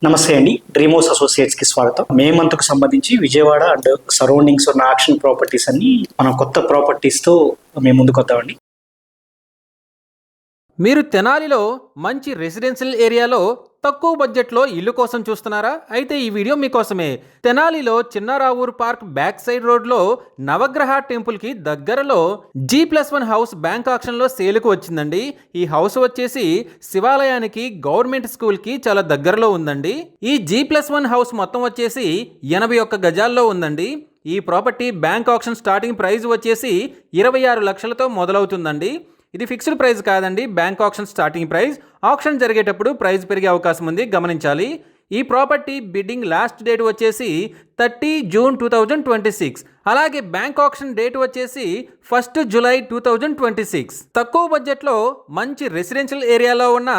నమస్తే అండి. Dream house associates కి స్వాగతం. మే మంత్ కు సంబంధించి విజయవాడ అండ్ సరౌండింగ్స్ ఉన్న ఆక్షన్ ప్రాపర్టీస్ అన్ని మనం కొత్త ప్రాపర్టీస్ తో మేము ముందుకు వద్దామండి. మీరు తెనాలిలో మంచి రెసిడెన్షియల్ ఏరియాలో తక్కువ బడ్జెట్లో ఇల్లు కోసం చూస్తున్నారా? అయితే ఈ వీడియో మీకోసమే. తెనాలిలో చిన్నారావూర్ పార్క్ బ్యాక్ సైడ్ రోడ్లో నవగ్రహ టెంపుల్కి దగ్గరలో G+1 హౌస్ బ్యాంక్ ఆక్షన్లో సేల్కు వచ్చిందండి. ఈ హౌస్ వచ్చేసి శివాలయానికి, గవర్నమెంట్ స్కూల్కి చాలా దగ్గరలో ఉందండి. ఈ G+1 హౌస్ మొత్తం వచ్చేసి 81 గజాల్లో ఉందండి. ఈ property bank auction starting price వచ్చేసి 26 లక్షలతో మొదలవుతుందండి. ఇది ఫిక్స్డ్ ప్రైస్ కాదండి, బ్యాంక్ ఆక్షన్ స్టార్టింగ్ ప్రైస్. ఆక్షన్ జరిగేటప్పుడు ప్రైస్ పెరిగే అవకాశం ఉంది, గమనించాలి. ఈ ప్రాపర్టీ బిడ్డింగ్ లాస్ట్ డేట్ వచ్చేసి 30 జూన్ 2026. అలాగే బ్యాంక్ ఆక్షన్ డేట్ వచ్చేసి 1 జూలై 2026. తక్కువ బడ్జెట్లో మంచి రెసిడెన్షియల్ ఏరియాలో ఉన్న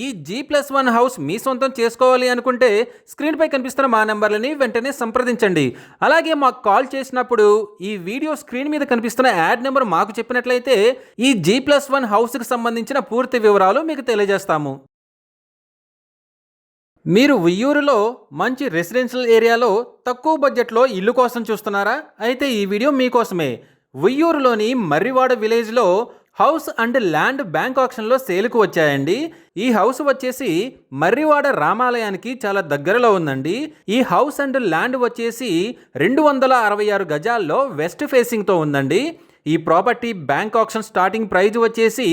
ఈ G+1 హౌస్ మీ సొంతం చేసుకోవాలి అనుకుంటే స్క్రీన్పై కనిపిస్తున్న మా నెంబర్లని వెంటనే సంప్రదించండి. అలాగే మాకు కాల్ చేసినప్పుడు ఈ వీడియో స్క్రీన్ మీద కనిపిస్తున్న యాడ్ నెంబర్ మాకు చెప్పినట్లయితే ఈ G+1 హౌస్కి సంబంధించిన పూర్తి వివరాలు మీకు తెలియజేస్తాము. మీరు ఉయ్యూరులో మంచి రెసిడెన్షియల్ ఏరియాలో తక్కువ బడ్జెట్లో ఇల్లు కోసం చూస్తున్నారా? అయితే ఈ వీడియో మీకోసమే. ఉయ్యూరులోని మర్రివాడ విలేజ్లో హౌస్ అండ్ ల్యాండ్ బ్యాంక్ ఆక్షన్లో సేల్కు వచ్చాయండి. ఈ హౌస్ వచ్చేసి మర్రివాడ రామాలయానికి చాలా దగ్గరలో ఉందండి. ఈ హౌస్ అండ్ ల్యాండ్ వచ్చేసి 266 గజాల్లో వెస్ట్ ఫేసింగ్తో ఉందండి. ఈ property bank auction starting price వచ్చేసి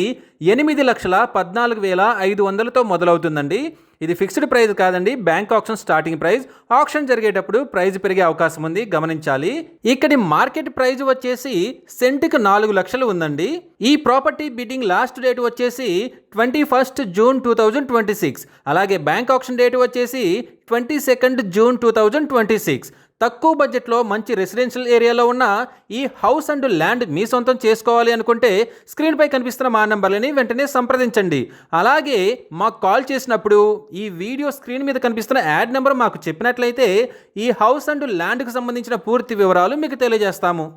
8,14,500తో మొదలవుతుందండి. ఇది ఫిక్స్డ్ ప్రైస్ కాదండి, బ్యాంక్ ఆక్షన్ స్టార్టింగ్ ప్రైస్. ఆక్షన్ జరిగేటప్పుడు ప్రైస్ పెరిగే అవకాశం ఉంది, గమనించాలి. ఇక్కడి మార్కెట్ ప్రైస్ వచ్చేసి సెంటుకు 4 లక్షలు ఉందండి. ఈ ప్రాపర్టీ బిడ్డింగ్ లాస్ట్ డేట్ వచ్చేసి 21 జూన్ 2026. అలాగే బ్యాంక్ ఆక్షన్ డేట్ వచ్చేసి 22 జూన్ 2026. తక్కువ బడ్జెట్లో మంచి రెసిడెన్షియల్ ఏరియాలో ఉన్న ఈ హౌస్ అండ్ ల్యాండ్ మీ సొంతం చేసుకోవాలి అనుకుంటే స్క్రీన్పై కనిపిస్తున్న మా నెంబర్లని వెంటనే సంప్రదించండి. అలాగే మాకు కాల్ చేసినప్పుడు ఈ వీడియో స్క్రీన్ మీద కనిపిస్తున్న యాడ్ నెంబర్ మాకు చెప్పినట్లయితే ఈ హౌస్ అండ్ ల్యాండ్కి సంబంధించిన పూర్తి వివరాలు మీకు తెలియజేస్తాము.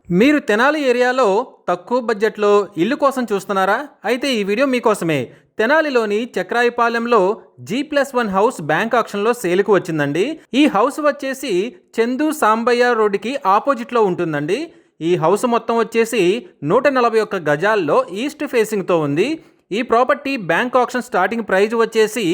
మీరు తెనాలి ఏరియాలో తక్కువ బడ్జెట్లో ఇల్లు కోసం చూస్తున్నారా? అయితే ఈ వీడియో మీకోసమే. తెనాలిలోని చక్రాయిపాలెంలో G+1 హౌస్ బ్యాంక్ ఆక్షన్లో సేల్కు వచ్చిందండి. ఈ హౌస్ వచ్చేసి చందు సాంబయ్య రోడ్డుకి ఆపోజిట్లో ఉంటుందండి. ఈ హౌస్ మొత్తం వచ్చేసి 141 గజాల్లో ఈస్ట్ ఫేసింగ్తో ఉంది. ఈ property bank auction starting price వచ్చేసి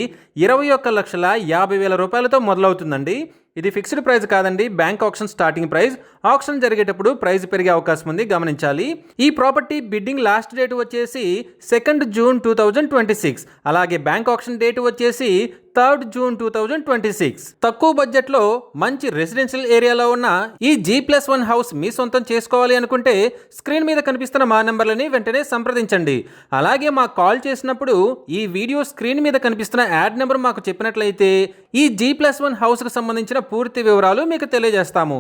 21,50,000 రూపాయలతో మొదలవుతుందండి. ఇది ఫిక్స్డ్ ప్రైస్ కాదండి, బ్యాంక్ ఆక్షన్ స్టార్టింగ్ ప్రైస్. ఆక్షన్ జరిగేటప్పుడు ప్రైస్ పెరిగే అవకాశం ఉంది, గమనించాలి. ఈ ప్రాపర్టీ బిడ్డింగ్ లాస్ట్ డేట్ వచ్చేసి 2 జూన్ 2026. అలాగే బ్యాంక్ ఆక్షన్ డేట్ వచ్చేసి 3 జూన్ 2026. తక్కువ బడ్జెట్లో మంచి రెసిడెన్షియల్ ఏరియాలో ఉన్న ఈ G+1 హౌస్ మీ సొంతం చేసుకోవాలి అనుకుంటే స్క్రీన్ మీద కనిపిస్తున్న మా నెంబర్లని వెంటనే సంప్రదించండి. అలాగే మాకు కాల్ చేసినప్పుడు ఈ వీడియో స్క్రీన్ మీద కనిపిస్తున్న యాడ్ నెంబర్ మాకు చెప్పినట్లయితే ఈ G+1 హౌస్కి సంబంధించిన పూర్తి వివరాలు మీకు తెలియజేస్తాము.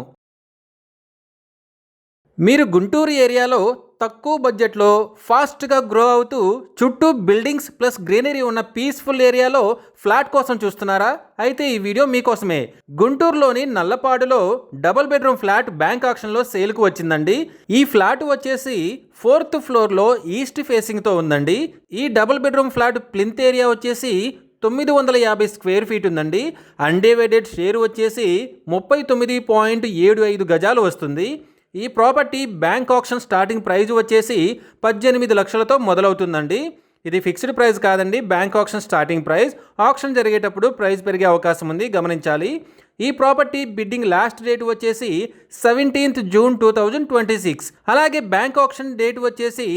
మీరు గుంటూరు ఏరియాలో తక్కువ బడ్జెట్లో ఫాస్ట్గా గ్రో అవుతూ చుట్టూ బిల్డింగ్స్ ప్లస్ గ్రీనరీ ఉన్న పీస్ఫుల్ ఏరియాలో ఫ్లాట్ కోసం చూస్తున్నారా? అయితే ఈ వీడియో మీకోసమే. గుంటూరులోని నల్లపాడులో డబుల్ బెడ్రూమ్ ఫ్లాట్ బ్యాంక్ ఆక్షన్లో సేల్కు వచ్చిందండి. ఈ ఫ్లాట్ వచ్చేసి 4th ఫ్లోర్లో ఈస్ట్ ఫేసింగ్తో ఉందండి. ఈ double bedroom flat plinth area వచ్చేసి 950 స్క్వేర్ ఫీట్ ఉందండి. అన్డివైడెడ్ షేర్ వచ్చేసి 39.75 గజాలు వస్తుంది. ఈ property bank auction starting price వచ్చేసి 18 లక్షలతో మొదలవుతుందండి. ఇది ఫిక్స్డ్ ప్రైస్ కాదండి, బ్యాంక్ ఆక్షన్ స్టార్టింగ్ ప్రైస్. ఆక్షన్ జరిగేటప్పుడు ప్రైస్ పెరిగే అవకాశం ఉంది, గమనించాలి. ఈ ప్రాపర్టీ బిడ్డింగ్ లాస్ట్ డేట్ వచ్చేసి 17 జూన్ 2026. అలాగే బ్యాంక్ ఆక్షన్ డేట్ వచ్చేసి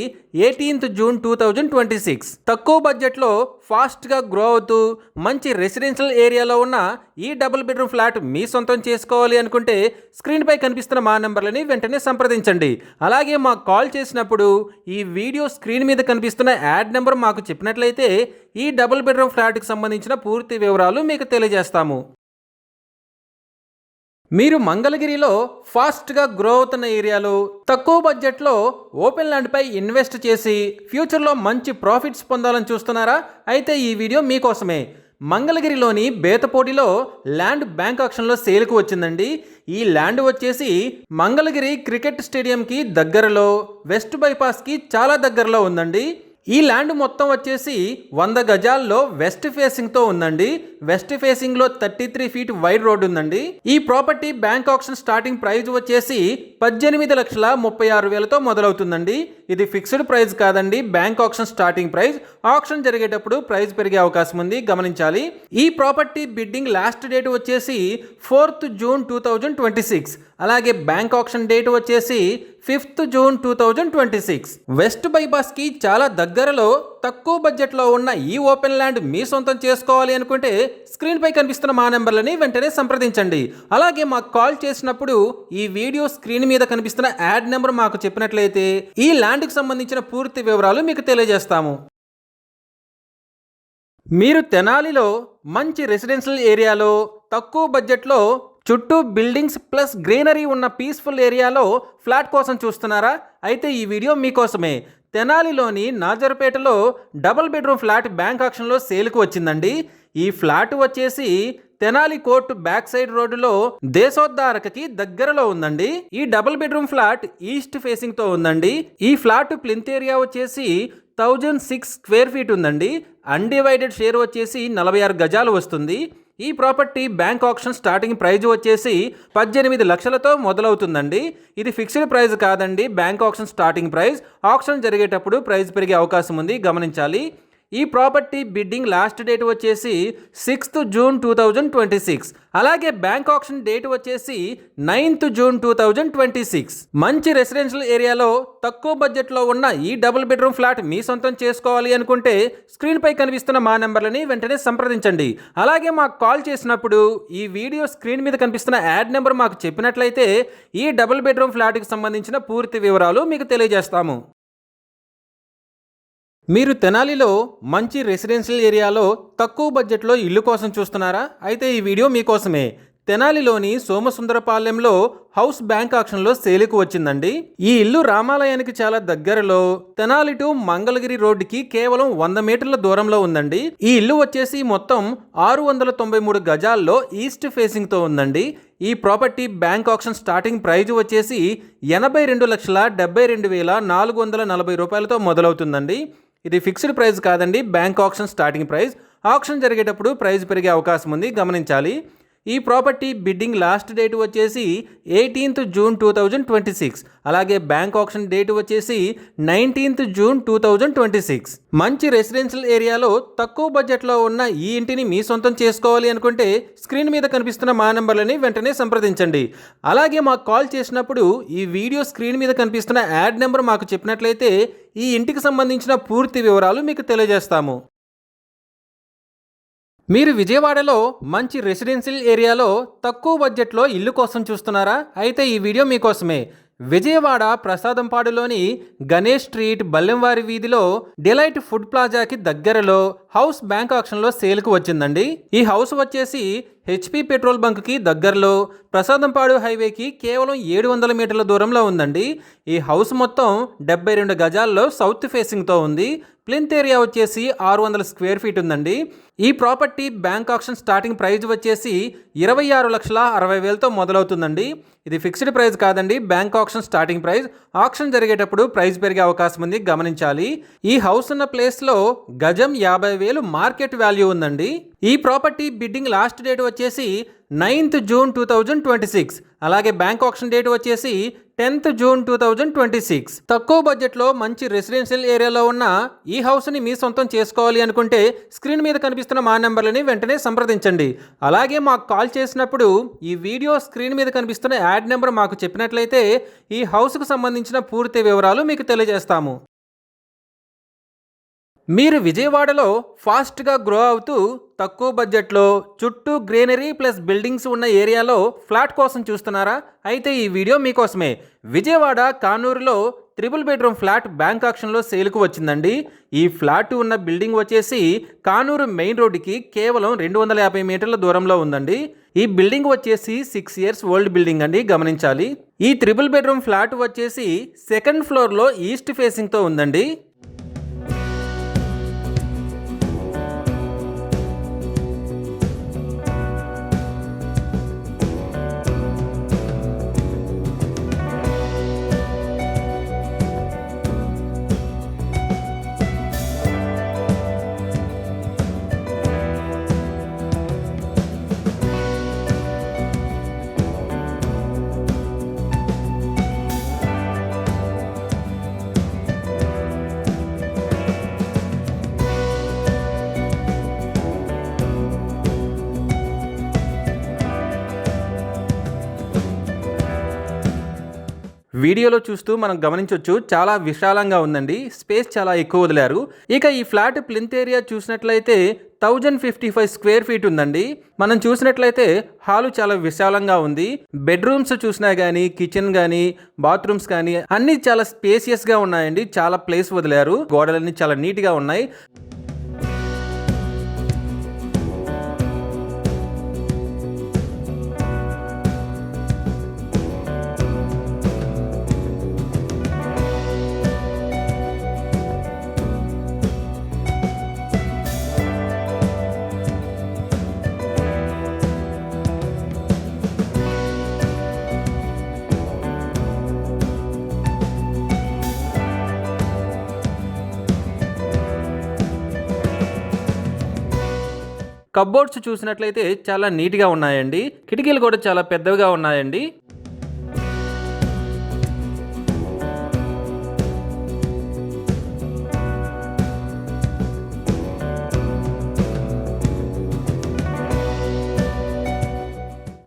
18 జూన్ 2026. తక్కువ బడ్జెట్లో ఫాస్ట్గా గ్రో అవుతూ మంచి రెసిడెన్షియల్ ఏరియాలో ఉన్న ఈ డబుల్ బెడ్రూమ్ ఫ్లాట్ మీ సొంతం చేసుకోవాలి అనుకుంటే స్క్రీన్పై కనిపిస్తున్న మా నెంబర్లని వెంటనే సంప్రదించండి. అలాగే మాకు కాల్ చేసినప్పుడు ఈ వీడియో స్క్రీన్ మీద కనిపిస్తున్న యాడ్ నెంబర్ మాకు చెప్పినట్లయితే ఈ డబుల్ బెడ్రూమ్ ఫ్లాట్కి సంబంధించిన పూర్తి వివరాలు మీకు తెలియజేస్తాము. మీరు మంగళగిరిలో ఫాస్ట్గా గ్రో అవుతున్న ఏరియాలో తక్కువ బడ్జెట్లో ఓపెన్ ల్యాండ్పై ఇన్వెస్ట్ చేసి ఫ్యూచర్లో మంచి ప్రాఫిట్స్ పొందాలని చూస్తున్నారా? అయితే ఈ వీడియో మీకోసమే. మంగళగిరిలోని బేతపోటిలో ల్యాండ్ బ్యాంక్ ఆక్షన్లో సేల్కు వచ్చిందండి. ఈ ల్యాండ్ వచ్చేసి మంగళగిరి క్రికెట్ స్టేడియంకి దగ్గరలో, వెస్ట్ బైపాస్కి చాలా దగ్గరలో ఉందండి. ఈ ల్యాండ్ మొత్తం వచ్చేసి 100 గజాల్లో వెస్ట్ ఫేసింగ్ తో ఉందండి. వెస్ట్ ఫేసింగ్ లో 33 ఫీట్ వైడ్ రోడ్ ఉందండి. ఈ property bank auction starting price వచ్చేసి 18,36,000తో మొదలవుతుందండి. ఇది ఫిక్స్డ్ ప్రైస్ కాదండి, బ్యాంక్ ఆక్షన్ స్టార్టింగ్ ప్రైస్. ఆక్షన్ జరిగేటప్పుడు ప్రైస్ పెరిగే అవకాశం ఉంది, గమనించాలి. ఈ ప్రాపర్టీ బిడ్డింగ్ లాస్ట్ డేట్ వచ్చేసి 4th జూన్ 2026. అలాగే బ్యాంక్ ఆక్షన్ డేట్ వచ్చేసి 5th జూన్ 2026. వెస్ట్ బైపాస్ కి చాలా దగ్గరలో తక్కువ బడ్జెట్ లో ఉన్న ఈ ఓపెన్ ల్యాండ్ మీ సొంతం చేసుకోవాలి అనుకుంటే స్క్రీన్ పై కనిపిస్తున్న మా నెంబర్లని వెంటనే సంప్రదించండి. అలాగే మాకు కాల్ చేసినప్పుడు ఈ వీడియో స్క్రీన్ మీద కనిపిస్తున్న యాడ్ నెంబర్ మాకు చెప్పినట్లయితే ఈ ల్యాండ్ కి సంబంధించిన పూర్తి వివరాలు మీకు తెలియజేస్తాము. మీరు తెనాలిలో మంచి రెసిడెన్షియల్ ఏరియాలో తక్కువ బడ్జెట్లో చుట్టూ బిల్డింగ్స్ ప్లస్ గ్రీనరీ ఉన్న పీస్ఫుల్ ఏరియాలో ఫ్లాట్ కోసం చూస్తున్నారా? అయితే ఈ వీడియో మీకోసమే. తెనాలిలోని నాజర్పేటలో డబుల్ బెడ్రూమ్ ఫ్లాట్ బ్యాంక్ ఆక్షన్లో సేల్కు వచ్చిందండి. ఈ ఫ్లాట్ వచ్చేసి తెనాలి కోర్టు బ్యాక్ సైడ్ రోడ్డులో దేశోద్ధారకకి దగ్గరలో ఉందండి. ఈ double bedroom flat east facing తో ఉందండి. ఈ ఫ్లాట్ ప్లింత్ ఏరియా వచ్చేసి 1006 స్క్వేర్ ఫీట్ ఉందండి. అన్డివైడెడ్ షేర్ వచ్చేసి 46 గజాలు వస్తుంది. ఈ property bank auction starting price వచ్చేసి 18 లక్షలతో మొదలవుతుందండి. ఇది ఫిక్స్డ్ ప్రైస్ కాదండి, బ్యాంక్ ఆక్షన్ స్టార్టింగ్ ప్రైస్. ఆక్షన్ జరిగేటప్పుడు ప్రైస్ పెరిగే అవకాశం ఉంది, గమనించాలి. ఈ ప్రాపర్టీ బిడ్డింగ్ లాస్ట్ డేట్ వచ్చేసి 6th జూన్ 2026. అలాగే బ్యాంక్ ఆక్షన్ డేట్ వచ్చేసి 9th జూన్ 2026. మంచి రెసిడెన్షియల్ ఏరియాలో తక్కువ బడ్జెట్లో ఉన్న ఈ డబుల్ బెడ్రూమ్ ఫ్లాట్ మీ సొంతం చేసుకోవాలి అనుకుంటే స్క్రీన్ పై కనిపిస్తున్న మా నెంబర్లని వెంటనే సంప్రదించండి. అలాగే మాకు కాల్ చేసినప్పుడు ఈ వీడియో స్క్రీన్ మీద కనిపిస్తున్న యాడ్ నెంబర్ మాకు చెప్పినట్లయితే ఈ డబుల్ బెడ్రూమ్ ఫ్లాట్కి సంబంధించిన పూర్తి వివరాలు మీకు తెలియజేస్తాము. మీరు తెనాలిలో మంచి రెసిడెన్షియల్ ఏరియాలో తక్కువ బడ్జెట్లో ఇల్లు కోసం చూస్తున్నారా? అయితే ఈ వీడియో మీకోసమే. తెనాలిలోని సోమసుందరపాలెంలో హౌస్ బ్యాంక్ ఆక్షన్లో సేలుకు వచ్చిందండి. ఈ ఇల్లు రామాలయానికి చాలా దగ్గరలో తెనాలి టు మంగళగిరి రోడ్డుకి కేవలం 100 మీటర్ల దూరంలో ఉందండి. ఈ ఇల్లు వచ్చేసి మొత్తం 693 గజాల్లో ఈస్ట్ ఫేసింగ్ తో ఉందండి. ఈ property bank auction starting price వచ్చేసి 82,72,440 రూపాయలతో మొదలవుతుందండి. ఇది ఫిక్స్డ్ ప్రైస్ కాదండి, బ్యాంక్ ఆక్షన్ స్టార్టింగ్ ప్రైస్. ఆక్షన్ జరిగేటప్పుడు ప్రైస్ పెరిగే అవకాశం ఉంది, గమనించాలి. ఈ ప్రాపర్టీ బిడ్డింగ్ లాస్ట్ డేట్ వచ్చేసి 18th జూన్ 2026. అలాగే బ్యాంక్ ఆక్షన్ డేట్ వచ్చేసి 19th జూన్ 2026. మంచి రెసిడెన్షియల్ ఏరియాలో తక్కువ బడ్జెట్లో ఉన్న ఈ ఇంటిని మీ సొంతం చేసుకోవాలి అనుకుంటే స్క్రీన్ మీద కనిపిస్తున్న మా నెంబర్లని వెంటనే సంప్రదించండి. అలాగే మాకు కాల్ చేసినప్పుడు ఈ వీడియో స్క్రీన్ మీద కనిపిస్తున్న యాడ్ నెంబర్ మాకు చెప్పినట్లయితే ఈ ఇంటికి సంబంధించిన పూర్తి వివరాలు మీకు తెలియజేస్తాము. మీరు విజయవాడలో మంచి రెసిడెన్షియల్ ఏరియాలో తక్కువ బడ్జెట్లో ఇల్లు కోసం చూస్తున్నారా? అయితే ఈ వీడియో మీకోసమే. విజయవాడ ప్రసాదంపాడులోని గణేష్ స్ట్రీట్ బల్లెంవారి వీధిలో డిలైట్ ఫుడ్ ప్లాజాకి దగ్గరలో హౌస్ బ్యాంక్ ఆక్షన్లో సేల్కు వచ్చిందండి. ఈ హౌస్ వచ్చేసి హెచ్పి పెట్రోల్ బంక్కి దగ్గరలో ప్రసాదంపాడు హైవేకి కేవలం 700 మీటర్ల దూరంలో ఉందండి. ఈ హౌస్ మొత్తం 72 గజాల్లో సౌత్ ఫేసింగ్తో ఉంది. ప్లింత్ ఏరియా వచ్చేసి 600 స్క్వేర్ ఫీట్ ఉందండి. ఈ property bank auction starting price వచ్చేసి 26,60,000తో మొదలవుతుందండి. ఇది ఫిక్స్డ్ ప్రైస్ కాదండి, బ్యాంక్ ఆక్షన్ స్టార్టింగ్ ప్రైస్. ఆక్షన్ జరిగేటప్పుడు ప్రైస్ పెరిగే అవకాశం ఉంది, గమనించాలి. ఈ హౌస్ ఉన్న ప్లేస్లో గజం 50,000 మార్కెట్ వాల్యూ ఉందండి. ఈ ప్రాపర్టీ బిడ్డింగ్ లాస్ట్ డేట్ వచ్చేసి 9th జూన్ 2026. అలాగే బ్యాంక్ ఆక్షన్ డేట్ వచ్చేసి 10th జూన్ 2026. తక్కువ బడ్జెట్లో మంచి రెసిడెన్షియల్ ఏరియాలో ఉన్న ఈ హౌస్ని మీ సొంతం చేసుకోవాలి అనుకుంటే స్క్రీన్ మీద కనిపిస్తున్న మా నెంబర్లని వెంటనే సంప్రదించండి. అలాగే మాకు కాల్ చేసినప్పుడు ఈ వీడియో స్క్రీన్ మీద కనిపిస్తున్న యాడ్ నెంబర్ మాకు చెప్పినట్లయితే ఈ హౌస్కు సంబంధించిన పూర్తి వివరాలు మీకు తెలియజేస్తాము. మీరు విజయవాడలో ఫాస్ట్గా గ్రో అవుతూ తక్కువ బడ్జెట్లో చుట్టూ గ్రీనరీ ప్లస్ బిల్డింగ్స్ ఉన్న ఏరియాలో ఫ్లాట్ కోసం చూస్తున్నారా? అయితే ఈ వీడియో మీకోసమే. విజయవాడ కానూరులో 3 బెడ్రూమ్ ఫ్లాట్ బ్యాంక్ ఆక్షన్లో సేల్కు వచ్చిందండి. ఈ ఫ్లాట్ ఉన్న బిల్డింగ్ వచ్చేసి కానూరు మెయిన్ రోడ్డుకి కేవలం 250 మీటర్ల దూరంలో ఉందండి. ఈ బిల్డింగ్ వచ్చేసి 6 years ఓల్డ్ బిల్డింగ్ అండి, గమనించాలి. ఈ 3 బెడ్రూమ్ ఫ్లాట్ వచ్చేసి సెకండ్ ఫ్లోర్లో ఈస్ట్ ఫేసింగ్తో ఉందండి. వీడియోలో చూస్తూ మనం గమనించవచ్చు చాలా విశాలంగా ఉందండి, స్పేస్ చాలా ఎక్కువ వదిలారు. ఇక ఈ ఫ్లాట్ ప్లింత్ ఏరియా చూసినట్లయితే 1055 స్క్వేర్ ఫీట్ ఉందండి. మనం చూసినట్లయితే హాలు చాలా విశాలంగా ఉంది. బెడ్రూమ్స్ చూసినా కానీ, కిచెన్ కానీ, బాత్రూమ్స్ కానీ అన్నీ చాలా స్పేసియస్గా ఉన్నాయండి. చాలా ప్లేస్ వదిలారు, గోడలన్నీ చాలా నీట్గా ఉన్నాయి. కబ్బోర్డ్స్ చూసినట్లయితే చాలా నీట్గా ఉన్నాయండి. కిటికీలు కూడా చాలా పెద్దవిగా ఉన్నాయండి.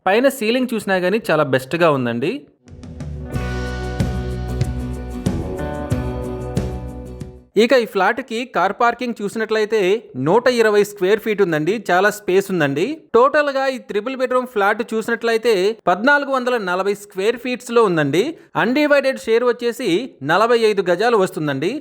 పైన సీలింగ్ చూసినా కానీ చాలా బెస్ట్గా ఉందండి. ఇక ఈ ఫ్లాట్కి కార్ పార్కింగ్ చూసినట్లయితే 120 స్క్వేర్ ఫీట్ ఉందండి. చాలా స్పేస్ ఉందండి. టోటల్గా ఈ 3 బెడ్రూమ్ ఫ్లాట్ చూసినట్లయితే 1440 స్క్వేర్ ఫీట్స్లో ఉందండి. అన్డివైడెడ్ షేర్ వచ్చేసి 45 గజాలు వస్తుందండి.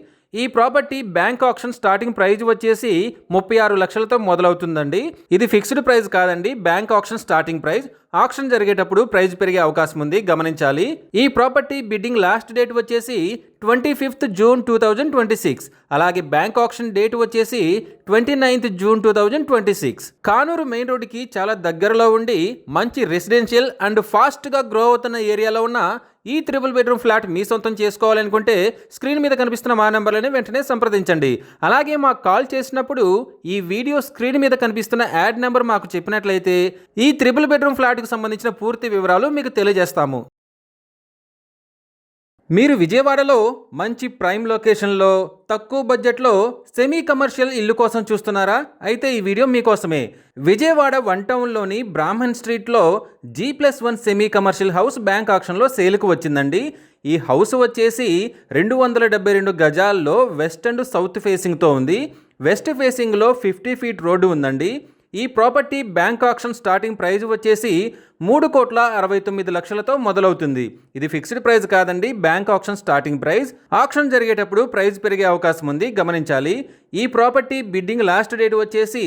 ఈ property bank auction starting price వచ్చేసి 36 లక్షలతో మొదలవుతుందండి. ఇది ఫిక్స్డ్ ప్రైస్ కాదండి, బ్యాంక్ ఆక్షన్ స్టార్టింగ్ ప్రైస్. ఆక్షన్ జరిగేటప్పుడు ప్రైస్ పెరిగే అవకాశం ఉంది, గమనించాలి. ఈ ప్రాపర్టీ బిడ్డింగ్ లాస్ట్ డేట్ వచ్చేసి 25th జూన్ 2026. అలాగే బ్యాంక్ ఆక్షన్ డేట్ వచ్చేసి 29th జూన్ 2026. కానూరు మెయిన్ రోడ్డుకి చాలా దగ్గరలో ఉండి మంచి రెసిడెన్షియల్ అండ్ ఫాస్ట్గా గ్రో అవుతున్న ఏరియాలో ఉన్న ఈ 3 బెడ్రూమ్ ఫ్లాట్ మీ సొంతం చేసుకోవాలనుకుంటే స్క్రీన్ మీద కనిపిస్తున్న మా నెంబర్లని వెంటనే సంప్రదించండి. అలాగే మాకు కాల్ చేసినప్పుడు ఈ వీడియో స్క్రీన్ మీద కనిపిస్తున్న యాడ్ నెంబర్ మాకు చెప్పినట్లయితే ఈ 3 బెడ్రూమ్ ఫ్లాట్కి సంబంధించిన పూర్తి వివరాలు మీకు తెలియజేస్తాము. మీరు విజయవాడలో మంచి ప్రైమ్ లొకేషన్లో తక్కువ బడ్జెట్లో సెమీ కమర్షియల్ ఇల్లు కోసం చూస్తున్నారా? అయితే ఈ వీడియో మీకోసమే. విజయవాడ 1 టౌన్లోని బ్రాహ్మణ్ స్ట్రీట్లో G+1 semi commercial house bank ఆక్షన్లో సేల్కు వచ్చిందండి. ఈ హౌస్ వచ్చేసి 272 గజాల్లో వెస్ట్ అండ్ సౌత్ ఫేసింగ్తో ఉంది. వెస్ట్ ఫేసింగ్లో 50 ఫీట్ రోడ్డు ఉందండి. ఈ property bank auction starting price వచ్చేసి 3,69,00,000తో మొదలవుతుంది. ఇది ఫిక్స్డ్ ప్రైస్ కాదండి, బ్యాంక్ ఆక్షన్ స్టార్టింగ్ ప్రైస్. ఆక్షన్ జరిగేటప్పుడు ప్రైస్ పెరిగే అవకాశం ఉంది, గమనించాలి. ఈ ప్రాపర్టీ బిడ్డింగ్ లాస్ట్ డేట్ వచ్చేసి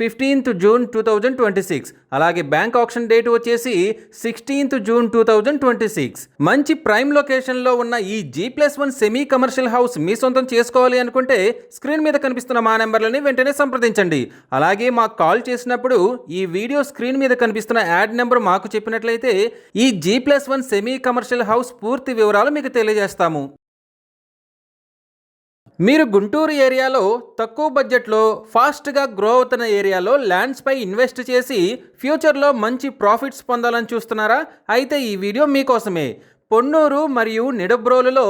15th జూన్ 2026. అలాగే బ్యాంక్ ఆక్షన్ డేట్ వచ్చేసి 16th జూన్ 2026. మంచి ప్రైమ్ లొకేషన్లో ఉన్న ఈ G+1 సెమీ కమర్షియల్ హౌస్ మీ సొంతం చేసుకోవాలి అనుకుంటే స్క్రీన్ మీద కనిపిస్తున్న మా నెంబర్లని వెంటనే సంప్రదించండి. అలాగే మాకు కాల్ చేసినప్పుడు ఈ వీడియో స్క్రీన్ మీద కనిపిస్తున్న యాడ్ నెంబర్ మాకు చెప్పినట్లయితే ఈ G+1 సెమీ కమర్షియల్ హౌస్ పూర్తి వివరాలు మీకు తెలియజేస్తాము. మీరు గుంటూరు ఏరియాలో తక్కువ బడ్జెట్లో ఫాస్ట్గా గ్రో అవుతున్న ఏరియాలో ల్యాండ్స్పై ఇన్వెస్ట్ చేసి ఫ్యూచర్లో మంచి ప్రాఫిట్స్ పొందాలని చూస్తున్నారా? అయితే ఈ వీడియో మీకోసమే. పొన్నూరు మరియు నిడబ్రోలులో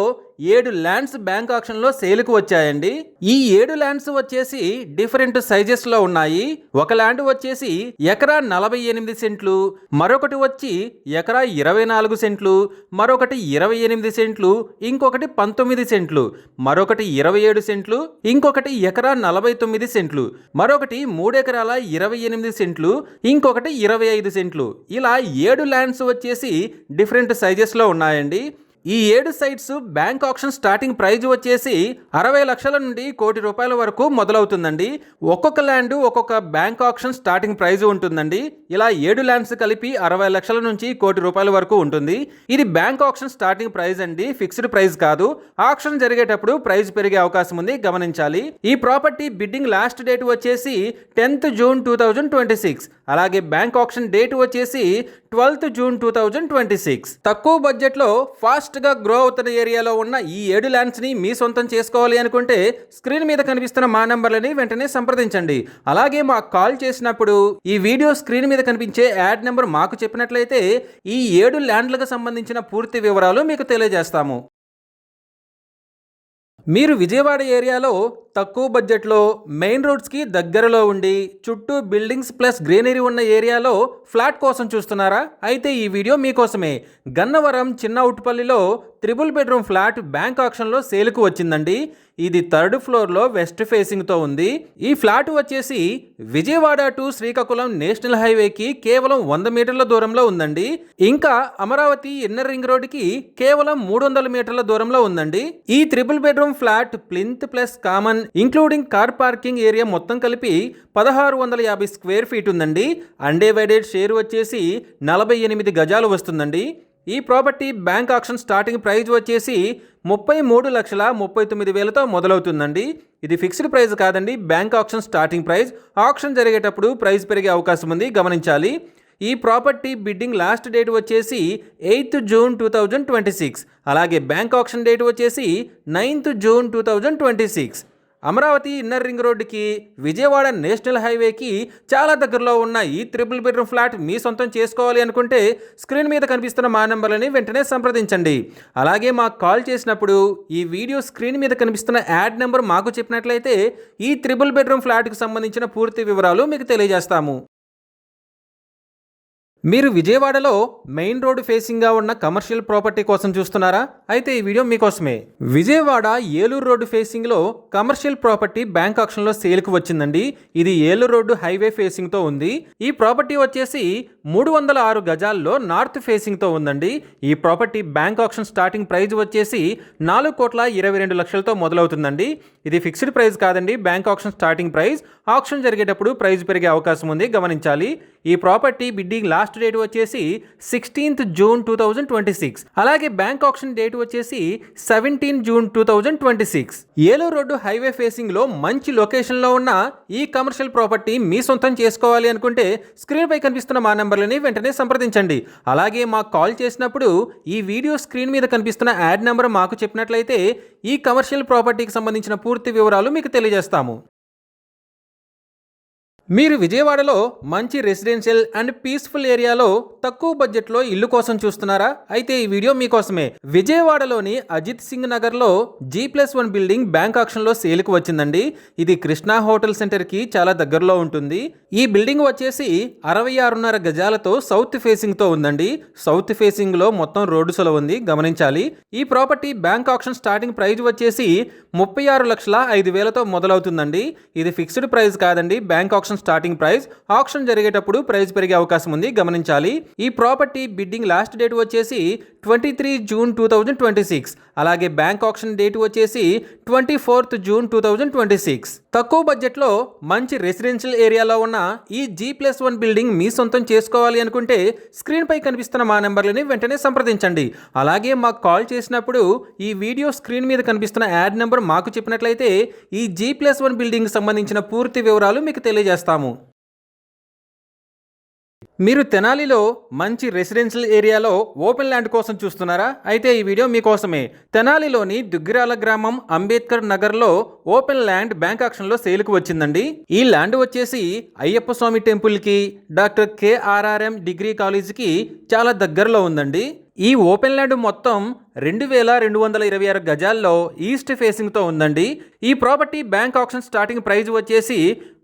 7 ల్యాండ్స్ బ్యాంక్ ఆక్షన్లో సేల్కు వచ్చాయండి. ఈ 7 ల్యాండ్స్ వచ్చేసి డిఫరెంట్ సైజెస్లో ఉన్నాయి. ఒక ల్యాండ్ వచ్చేసి ఎకరా 48 సెంట్లు, మరొకటి వచ్చి ఎకరా 24 సెంట్లు, మరొకటి 28 సెంట్లు, ఇంకొకటి 19 సెంట్లు, మరొకటి 27 సెంట్లు, ఇంకొకటి ఎకరా 49 సెంట్లు, మరొకటి 3 ఎకరాల 28 సెంట్లు, ఇంకొకటి 25 సెంట్లు. ఇలా 7 ల్యాండ్స్ వచ్చేసి డిఫరెంట్ సైజెస్లో ఉన్నాయండి. ఈ 7 sites bank auction starting price వచ్చేసి 60 లక్షల నుండి ₹1 కోటి వరకు మొదలవుతుందండి. ఒక్కొక్క ల్యాండ్ ఒక్కొక్క బ్యాంక్ ఆక్షన్ స్టార్టింగ్ ప్రైజ్ ఉంటుందండి. ఇలా 7 ల్యాండ్స్ కలిపి 60 లక్షల నుంచి ₹1 కోటి వరకు ఉంటుంది. ఇది బ్యాంక్ ఆక్షన్ స్టార్టింగ్ ప్రైజ్ అండి, ఫిక్స్డ్ ప్రైజ్ కాదు. ఆక్షన్ జరిగేటప్పుడు ప్రైజ్ పెరిగే అవకాశం ఉంది, గమనించాలి. ఈ ప్రాపర్టీ బిడ్డింగ్ లాస్ట్ డేట్ వచ్చేసి 10th జూన్ 2026. అలాగే బ్యాంక్ ఆక్షన్ డేట్ వచ్చేసి 12th జూన్ 2026. తక్కువ బడ్జెట్లో ఫాస్ట్గా గ్రో అవుతున్న ఏరియాలో ఉన్న ఈ 7 ల్యాండ్స్ని మీ సొంతం చేసుకోవాలి అనుకుంటే స్క్రీన్ మీద కనిపిస్తున్న మా నెంబర్లని వెంటనే సంప్రదించండి. అలాగే మాకు కాల్ చేసినప్పుడు ఈ వీడియో స్క్రీన్ మీద కనిపించే యాడ్ నెంబర్ మాకు చెప్పినట్లయితే ఈ 7 ల్యాండ్లకు సంబంధించిన పూర్తి వివరాలు మీకు తెలియజేస్తాము. మీరు విజయవాడ ఏరియాలో తక్కువ బడ్జెట్లో మెయిన్ రోడ్స్కి దగ్గరలో ఉండి చుట్టూ బిల్డింగ్స్ ప్లస్ గ్రీనరీ ఉన్న ఏరియాలో ఫ్లాట్ కోసం చూస్తున్నారా? అయితే ఈ వీడియో మీకోసమే. గన్నవరం చిన్న ఉట్టుపల్లిలో 3 బెడ్రూమ్ ఫ్లాట్ బ్యాంక్ ఆక్షన్లో సేల్కు వచ్చిందండి. ఇది 3rd ఫ్లోర్లో వెస్ట్ ఫేసింగ్తో ఉంది. ఈ ఫ్లాట్ వచ్చేసి విజయవాడ టు శ్రీకాకుళం నేషనల్ హైవేకి కేవలం 100 మీటర్ల దూరంలో ఉందండి. ఇంకా అమరావతి ఇన్నర్ రింగ్ రోడ్డుకి కేవలం 300 మీటర్ల దూరంలో ఉందండి. ఈ 3 bedroom flat plinth plus common including car parking area మొత్తం కలిపి 1650 స్క్వేర్ ఫీట్ ఉందండి. అన్డివైడెడ్ షేర్ వచ్చేసి 48 గజాలు వస్తుందండి. ఈ property bank auction starting price వచ్చేసి 33,39,000తో మొదలవుతుందండి. ఇది ఫిక్స్డ్ ప్రైస్ కాదండి, బ్యాంక్ ఆక్షన్ స్టార్టింగ్ ప్రైస్. ఆక్షన్ జరిగేటప్పుడు ప్రైస్ పెరిగే అవకాశం ఉంది, గమనించాలి. ఈ ప్రాపర్టీ బిడ్డింగ్ లాస్ట్ డేట్ వచ్చేసి 8th జూన్ 2026. అలాగే బ్యాంక్ ఆక్షన్ డేట్ వచ్చేసి 9th June 2026. Amaravati inner ring రోడ్డుకి విజయవాడ నేషనల్ హైవేకి చాలా దగ్గరలో ఉన్న ఈ 3 బెడ్రూమ్ ఫ్లాట్ మీ సొంతం చేసుకోవాలి అనుకుంటే స్క్రీన్ మీద కనిపిస్తున్న మా నెంబర్లని వెంటనే సంప్రదించండి. అలాగే మాకు కాల్ చేసినప్పుడు ఈ వీడియో స్క్రీన్ మీద కనిపిస్తున్న యాడ్ నెంబర్ మాకు చెప్పినట్లయితే ఈ 3 బెడ్రూమ్ ఫ్లాట్కి సంబంధించిన పూర్తి వివరాలు మీకు తెలియజేస్తాము. మీరు విజయవాడలో మెయిన్ రోడ్ ఫేసింగ్గా ఉన్న కమర్షియల్ ప్రాపర్టీ కోసం చూస్తున్నారా? అయితే ఈ వీడియో మీకోసమే. విజయవాడ ఏలూరు రోడ్డు ఫేసింగ్లో కమర్షియల్ ప్రాపర్టీ బ్యాంక్ ఆక్షన్లో సేల్కు వచ్చిందండి. ఇది ఏలూరు రోడ్డు హైవే ఫేసింగ్తో ఉంది. ఈ ప్రాపర్టీ వచ్చేసి 306 గజాల్లో నార్త్ ఫేసింగ్తో ఉందండి. ఈ property bank auction starting price వచ్చేసి 4,22,00,000తో మొదలవుతుందండి. ఇది ఫిక్స్డ్ ప్రైస్ కాదండి, బ్యాంక్ ఆక్షన్ స్టార్టింగ్ ప్రైస్. ఆక్షన్ జరిగేటప్పుడు ప్రైస్ పెరిగే అవకాశం ఉంది, గమనించాలి. ఈ ప్రాపర్టీ బిడ్డింగ్ లాస్ట్ డేట్ వచ్చేసి 16th జూన్ 2026. అలాగే బ్యాంక్ ఆక్షన్ డేట్ వచ్చేసి 17 June 2026. Eluru road highway facing లో మంచి లొకేషన్ లో ఉన్న ఈ కమర్షియల్ ప్రాపర్టీ మీ సొంతం చేసుకోవాలి అనుకుంటే స్క్రీన్ పై కనిపిస్తున్న మా నెంబర్లని వెంటనే సంప్రదించండి. అలాగే మాకు కాల్ చేసినప్పుడు ఈ వీడియో స్క్రీన్ మీద కనిపిస్తున్న యాడ్ నెంబర్ మాకు చెప్పినట్లయితే ఈ కమర్షియల్ ప్రాపర్టీకి సంబంధించిన పూర్తి వివరాలు మీకు తెలియజేస్తాము. మీరు విజయవాడలో మంచి రెసిడెన్షియల్ అండ్ పీస్ఫుల్ ఏరియాలో తక్కువ బడ్జెట్లో ఇల్లు కోసం చూస్తున్నారా? అయితే ఈ వీడియో మీకోసమే. విజయవాడలోని అజిత్ సింగ్ నగర్లో G+1 బిల్డింగ్ బ్యాంక్ ఆక్షన్లో సేల్కు వచ్చిందండి. ఇది కృష్ణా హోటల్ సెంటర్కి చాలా దగ్గరలో ఉంటుంది. ఈ బిల్డింగ్ వచ్చేసి 66.5 గజాలతో సౌత్ ఫేసింగ్తో ఉందండి. సౌత్ ఫేసింగ్లో మొత్తం రోడ్డు సొల ఉంది, గమనించాలి. ఈ property bank auction starting price వచ్చేసి 36,05,000తో మొదలవుతుందండి. ఇది ఫిక్స్డ్ ప్రైస్ కాదండి, బ్యాంక్ ఆక్షన్ స్టార్టింగ్ ప్రైస్. ఆక్షన్ జరిగేటప్పుడు ప్రైస్ పెరిగే అవకాశం ఉంది, గమనించాలి. ఈ ప్రాపర్టీ బిడ్డింగ్ లాస్ట్ డేట్ వచ్చేసి 23 జూన్ 2026. అలాగే బ్యాంక్ ఆక్షన్ డేట్ వచ్చేసి 24th జూన్ 2026. తక్కువ బడ్జెట్లో మంచి రెసిడెన్షియల్ ఏరియాలో ఉన్న ఈ G+1 బిల్డింగ్ మీ సొంతం చేసుకోవాలి అనుకుంటే స్క్రీన్ పై కనిపిస్తున్న మా నెంబర్లని వెంటనే సంప్రదించండి. అలాగే మాకు కాల్ చేసినప్పుడు ఈ వీడియో స్క్రీన్ మీద కనిపిస్తున్న యాడ్ నెంబర్ మాకు చెప్పినట్లయితే ఈ G+1 బిల్డింగ్ సంబంధించిన పూర్తి వివరాలు మీకు తెలియజేస్తాము. మీరు తెనాలిలో మంచి రెసిడెన్షియల్ ఏరియాలో ఓపెన్ ల్యాండ్ కోసం చూస్తున్నారా? అయితే ఈ వీడియో మీకోసమే. తెనాలిలోని దుగ్గిరాల గ్రామం అంబేద్కర్ నగర్లో ఓపెన్ ల్యాండ్ బ్యాంక్ ఆక్షన్లో సేల్కు వచ్చిందండి. ఈ ల్యాండ్ వచ్చేసి అయ్యప్ప స్వామి టెంపుల్కి, డాక్టర్ KRRM డిగ్రీ కాలేజీకి చాలా దగ్గరలో ఉందండి. ఈ ఓపెన్ ల్యాండ్ మొత్తం 2,226 గజాల్లో ఈస్ట్ ఫేసింగ్తో ఉందండి. ఈ property bank auction starting price వచ్చేసి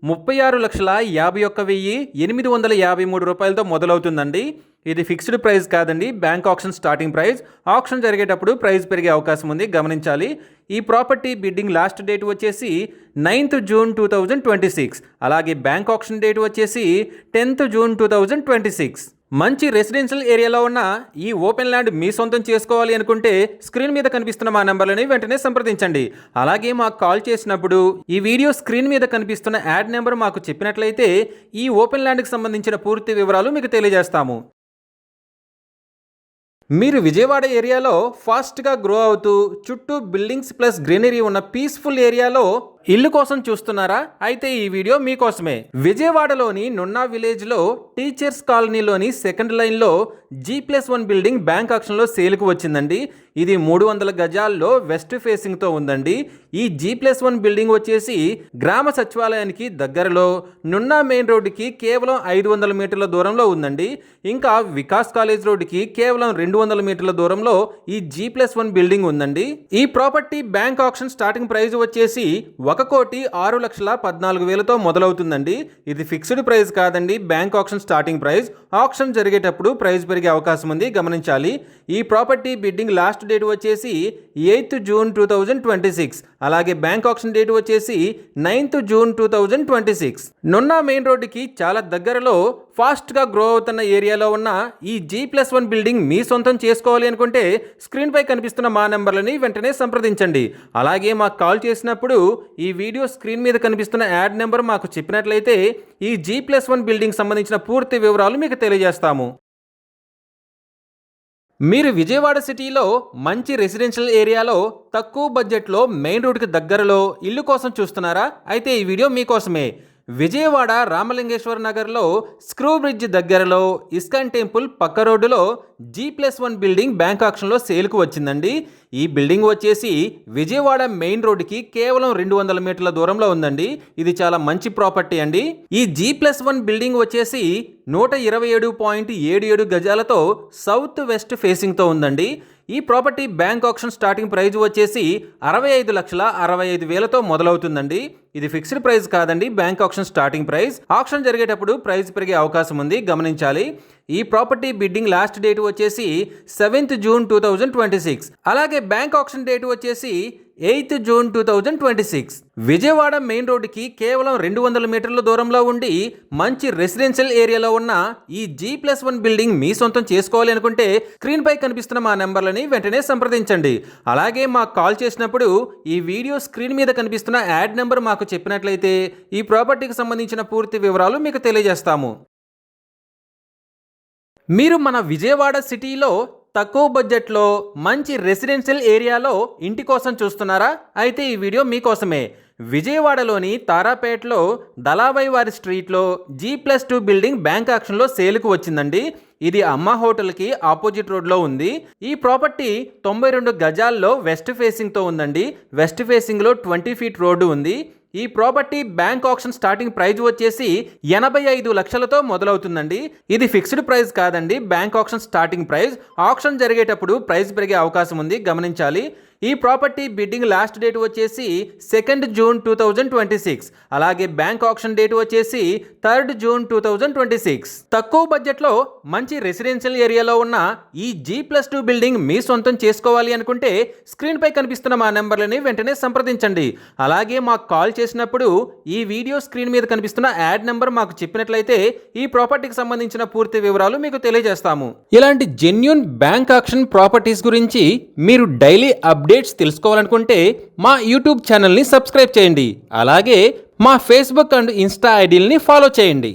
36,51,853 రూపాయలతో మొదలవుతుందండి. ఇది ఫిక్స్డ్ ప్రైస్ కాదండి, బ్యాంక్ ఆక్షన్ స్టార్టింగ్ ప్రైస్. ఆక్షన్ జరిగేటప్పుడు ప్రైస్ పెరిగే అవకాశం ఉంది, గమనించాలి. ఈ ప్రాపర్టీ బిడ్డింగ్ లాస్ట్ డేట్ వచ్చేసి 9th జూన్ 2026. అలాగే బ్యాంక్ ఆక్షన్ డేట్ వచ్చేసి 10th జూన్ 2026. మంచి రెసిడెన్షియల్ ఏరియాలో ఉన్న ఈ ఓపెన్ ల్యాండ్ మీ సొంతం చేసుకోవాలి అనుకుంటే స్క్రీన్ మీద కనిపిస్తున్న మా నెంబర్లని వెంటనే సంప్రదించండి. అలాగే మాకు కాల్ చేసినప్పుడు ఈ వీడియో స్క్రీన్ మీద కనిపిస్తున్న యాడ్ నెంబర్ మాకు చెప్పినట్లయితే ఈ ఓపెన్ ల్యాండ్కి సంబంధించిన పూర్తి వివరాలు మీకు తెలియజేస్తాము. మీరు విజయవాడ ఏరియాలో ఫాస్ట్గా గ్రో అవుతూ చుట్టూ బిల్డింగ్స్ ప్లస్ గ్రీనరీ ఉన్న పీస్ఫుల్ ఏరియాలో ఇల్లు కోసం చూస్తున్నారా? అయితే ఈ వీడియో మీకోసమే. విజయవాడలోని నున్నా విలేజ్లో టీచర్స్ కాలనీలోని సెకండ్ లైన్లో G+1 బిల్డింగ్ బ్యాంక్ ఆక్షన్లో సేల్కు వచ్చిందండి. ఇది 300 గజాల్లో వెస్ట్ ఫేసింగ్తో ఉందండి. ఈ G+1 బిల్డింగ్ వచ్చేసి గ్రామ సచివాలయానికి దగ్గరలో నున్నా మెయిన్ రోడ్డుకి కేవలం 500 మీటర్ల దూరంలో ఉందండి. ఇంకా వికాస్ కాలేజ్ రోడ్డుకి కేవలం 200 మీటర్ల దూరంలో ఈ G+1 బిల్డింగ్ ఉందండి. ఈ property bank auction starting price వచ్చేసి 1,06,14,000తో మొదలవుతుందండి. ఇది ఫిక్స్డ్ ప్రైస్ కాదండి, బ్యాంక్ ఆక్షన్ స్టార్టింగ్ ప్రైస్. ఆక్షన్ జరిగేటప్పుడు ప్రైస్ పెరిగే అవకాశం ఉంది, గమనించాలి. ఈ ప్రాపర్టీ బిడ్డింగ్ లాస్ట్ డేట్ వచ్చేసి 8th June 2026. అలాగే బ్యాంక్ ఆక్షన్ డేట్ వచ్చేసి 9th June 2026. నున్నా మెయిన్ రోడ్డుకి చాలా దగ్గరలో ఫాస్ట్గా గ్రో అవుతున్న ఏరియాలో ఉన్న ఈ G+1 బిల్డింగ్ మీ సొంతం చేసుకోవాలి అనుకుంటే స్క్రీన్పై కనిపిస్తున్న మా నెంబర్లని వెంటనే సంప్రదించండి. అలాగే మాకు కాల్ చేసినప్పుడు ఈ వీడియో స్క్రీన్ మీద కనిపిస్తున్న యాడ్ నెంబర్ మాకు చెప్పినట్లయితే ఈ G+1 బిల్డింగ్ సంబంధించిన పూర్తి వివరాలు మీకు తెలియజేస్తాము. మీరు విజయవాడ సిటీలో మంచి రెసిడెన్షియల్ ఏరియాలో తక్కువ బడ్జెట్లో మెయిన్ రోడ్డుకి దగ్గరలో ఇల్లు కోసం చూస్తున్నారా? అయితే ఈ వీడియో మీకోసమే. విజయవాడ రామలింగేశ్వర నగర్లో స్క్రూ బ్రిడ్జ్ దగ్గరలో ఇస్కాన్ టెంపుల్ పక్క రోడ్డులో G+1 బిల్డింగ్ బ్యాంక్ ఆక్షన్లో సేల్కు వచ్చిందండి. ఈ బిల్డింగ్ వచ్చేసి విజయవాడ మెయిన్ రోడ్డుకి కేవలం 200 మీటర్ల దూరంలో ఉందండి. ఇది చాలా మంచి ప్రాపర్టీ అండి. ఈ G+1 బిల్డింగ్ వచ్చేసి 127.77 గజాలతో సౌత్ వెస్ట్ ఫేసింగ్తో ఉందండి. ఈ property bank auction starting price వచ్చేసి 65,65,000తో మొదలవుతుందండి. ఇది ఫిక్స్డ్ ప్రైస్ కాదండి, బ్యాంక్ ఆక్షన్ స్టార్టింగ్ ప్రైస్. ఆక్షన్ జరిగేటప్పుడు ప్రైస్ పెరిగే అవకాశం ఉంది, గమనించాలి. ఈ ప్రాపర్టీ బిడ్డింగ్ లాస్ట్ డేట్ వచ్చేసి 7th June 2026. అలాగే బ్యాంక్ ఆక్షన్ డేట్ వచ్చేసి 8th June 2026. విజయవాడ మెయిన్ రోడ్డుకి కేవలం 200 మీటర్ల దూరంలో ఉండి మంచి రెసిడెన్షియల్ ఏరియాలో ఉన్న ఈ G+1 బిల్డింగ్ మీ సొంతం చేసుకోవాలి అనుకుంటే స్క్రీన్పై కనిపిస్తున్న మా నెంబర్లని వెంటనే సంప్రదించండి. అలాగే మాకు కాల్ చేసినప్పుడు ఈ వీడియో స్క్రీన్ మీద కనిపిస్తున్న యాడ్ నెంబర్ మాకు చెప్పినట్లయితే ఈ ప్రాపర్టీకి సంబంధించిన పూర్తి వివరాలు మీకు తెలియజేస్తాము. మీరు మన విజయవాడ సిటీలో తక్కువ బడ్జెట్లో మంచి రెసిడెన్షియల్ ఏరియాలో ఇంటి కోసం చూస్తున్నారా? అయితే ఈ వీడియో మీకోసమే. విజయవాడలోని తారాపేటలో దళాబాయి స్ట్రీట్లో G+2 బిల్డింగ్ బ్యాంక్ ఆక్షన్లో సేల్కు వచ్చిందండి. ఇది అమ్మ హోటల్కి ఆపోజిట్ రోడ్లో ఉంది. ఈ ప్రాపర్టీ 92 గజాల్లో వెస్ట్ ఫేసింగ్తో ఉందండి. వెస్ట్ ఫేసింగ్లో 20 ఫీట్ రోడ్డు ఉంది. ఈ property bank auction starting price వచ్చేసి 85 లక్షలతో మొదలవుతుందండి. ఇది ఫిక్స్డ్ ప్రైస్ కాదండి, బ్యాంక్ ఆక్షన్ స్టార్టింగ్ ప్రైస్. ఆక్షన్ జరిగేటప్పుడు ప్రైస్ పెరిగే అవకాశం ఉంది, గమనించాలి. ఈ ప్రాపర్టీ బిడ్డింగ్ లాస్ట్ డేట్ వచ్చేసి 2nd June 2026. అలాగే బ్యాంక్ ఆక్షన్ డేట్ వచ్చేసి 3rd June 2026. తక్కువ బడ్జెట్లో మంచి రెసిడెన్షియల్ ఏరియాలో ఉన్న ఈ G+2 బిల్డింగ్ మీ సొంతం చేసుకోవాలి అనుకుంటే స్క్రీన్పై కనిపిస్తున్న మా నెంబర్లని వెంటనే సంప్రదించండి. అలాగే మాకు కాల్ చేసినప్పుడు ఈ వీడియో స్క్రీన్ మీద కనిపిస్తున్న యాడ్ నెంబర్ మాకు చెప్పినట్లయితే ఈ ప్రాపర్టీకి సంబంధించిన పూర్తి వివరాలు మీకు తెలియజేస్తాము. ఇలాంటి జెన్యూన్ బ్యాంక్ ఆక్షన్ ప్రాపర్టీస్ గురించి మీరు డైలీ అప్డేట్స్ తెలుసుకోవాలనుకుంటే మా యూట్యూబ్ ఛానల్ని సబ్స్క్రైబ్ చేయండి. అలాగే మా ఫేస్బుక్ అండ్ ఇన్స్టా ఐడీలని ఫాలో చేయండి.